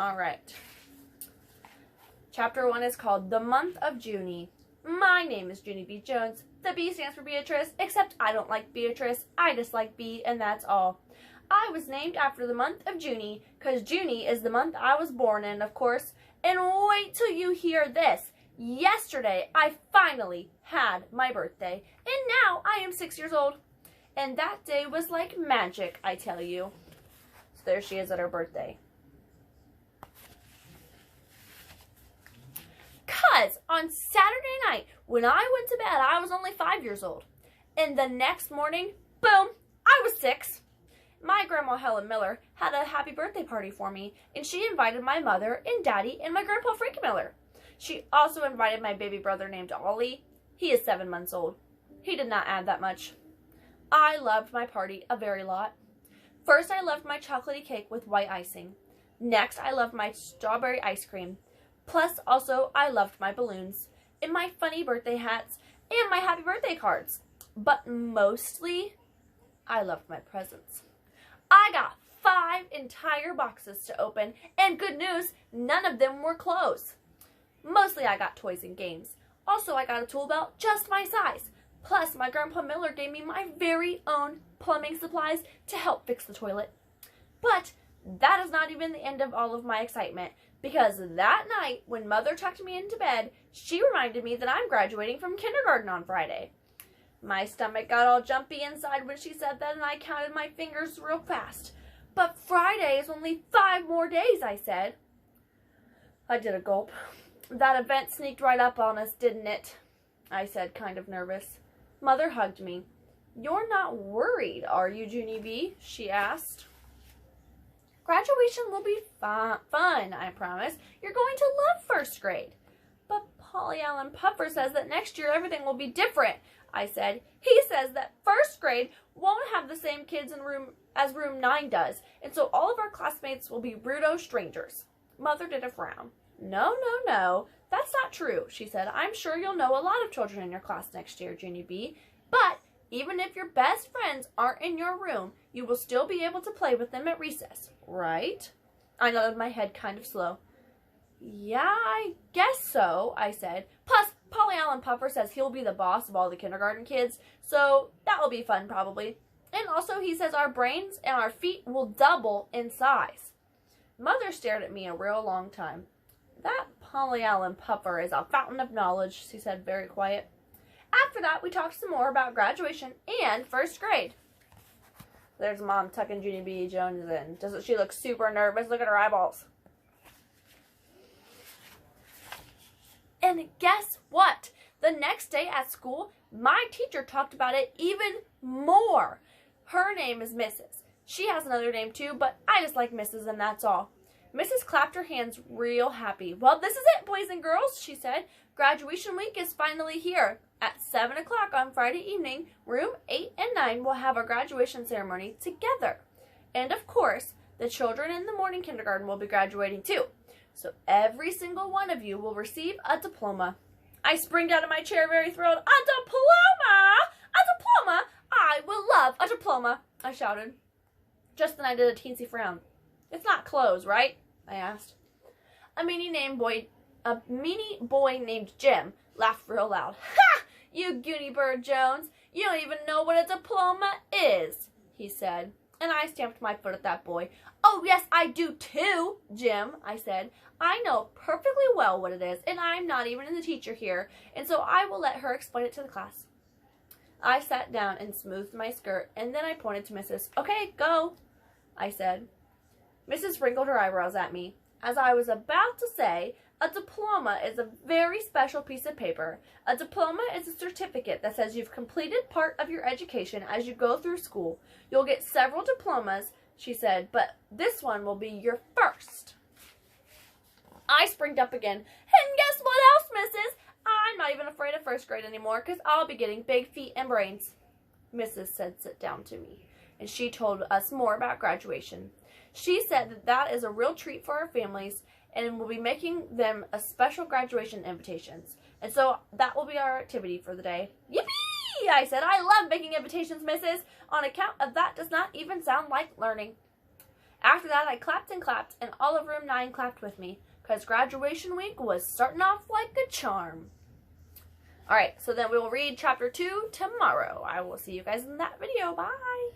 All right. Chapter 1 is called The Month of Junie. My name is Junie B. Jones. The B stands for Beatrice, except I don't like Beatrice. I dislike B, and that's all. I was named after the month of Junie, because Junie is the month I was born in, of course. And wait till you hear this. Yesterday, I finally had my birthday, and now I am 6 years old. And that day was like magic, I tell you. So there she is at her birthday. Because on Saturday night, when I went to bed, I was only 5 years old. And the next morning, boom, I was 6. My grandma Helen Miller had a happy birthday party for me, and she invited my mother and daddy and my grandpa Frankie Miller. She also invited my baby brother named Ollie. He is 7 months old. He did not add that much. I loved my party a very lot. First, I loved my chocolatey cake with white icing. Next, I loved my strawberry ice cream. Plus, also, I loved my balloons, and my funny birthday hats, and my happy birthday cards. But mostly, I loved my presents. I got 5 entire boxes to open, and good news, none of them were clothes. Mostly, I got toys and games. Also, I got a tool belt just my size. Plus, my Grandpa Miller gave me my very own plumbing supplies to help fix the toilet. But that is not even the end of all of my excitement, because that night, when Mother tucked me into bed, she reminded me that I'm graduating from kindergarten on Friday. My stomach got all jumpy inside when she said that, and I counted my fingers real fast. But Friday is only 5 more days, I said. I did a gulp. That event sneaked right up on us, didn't it? I said, kind of nervous. Mother hugged me. You're not worried, are you, Junie B? She asked. Graduation will be fun, I promise. You're going to love first grade. But Polly Allen Puffer says that next year everything will be different, I said. He says that first grade won't have the same kids in room as room 9 does, and so all of our classmates will be weirdo strangers. Mother did a frown. No, that's not true, she said. I'm sure you'll know a lot of children in your class next year, Junie B. But even if your best friends aren't in your room, you will still be able to play with them at recess, right? I nodded my head kind of slow. Yeah, I guess so, I said. Plus, Polly Allen Puffer says he'll be the boss of all the kindergarten kids, so that will be fun probably. And also he says our brains and our feet will double in size. Mother stared at me a real long time. That Polly Allen Puffer is a fountain of knowledge, she said very quiet. After that, we talked some more about graduation and first grade. There's Mom tucking Junie B. Jones in. Doesn't she look super nervous? Look at her eyeballs. And guess what? The next day at school, my teacher talked about it even more. Her name is Mrs. She has another name too, but I just like Mrs. and that's all. Mrs. clapped her hands real happy. Well, this is it, boys and girls, she said. Graduation week is finally here. At 7 o'clock on Friday evening, room 8 and 9 will have our graduation ceremony together. And of course, the children in the morning kindergarten will be graduating too. So every single one of you will receive a diploma. I springed out of my chair very thrilled. A diploma! A diploma! I will love a diploma, I shouted. Just then I did a teensy frown. It's not clothes, right? I asked. A meanie boy named Jim laughed real loud. Ha! You goony bird Jones. You don't even know what a diploma is, he said. And I stamped my foot at that boy. Oh, yes, I do too, Jim, I said. I know perfectly well what it is, and I'm not even the teacher here, and so I will let her explain it to the class. I sat down and smoothed my skirt, and then I pointed to Mrs. Okay, go, I said. Mrs. wrinkled her eyebrows at me. As I was about to say, a diploma is a very special piece of paper. A diploma is a certificate that says you've completed part of your education as you go through school. You'll get several diplomas, she said, but this one will be your first. I springed up again. And guess what else, Mrs.? I'm not even afraid of first grade anymore because I'll be getting big feet and brains. Mrs. said sit down to me, and she told us more about graduation. She said that is a real treat for our families and we'll be making them a special graduation invitations. And so that will be our activity for the day. Yippee! I said, I love making invitations, Mrs. On account of that does not even sound like learning. After that, I clapped and clapped, and all of room 9 clapped with me, because graduation week was starting off like a charm. Alright, so then we will read chapter 2 tomorrow. I will see you guys in that video. Bye!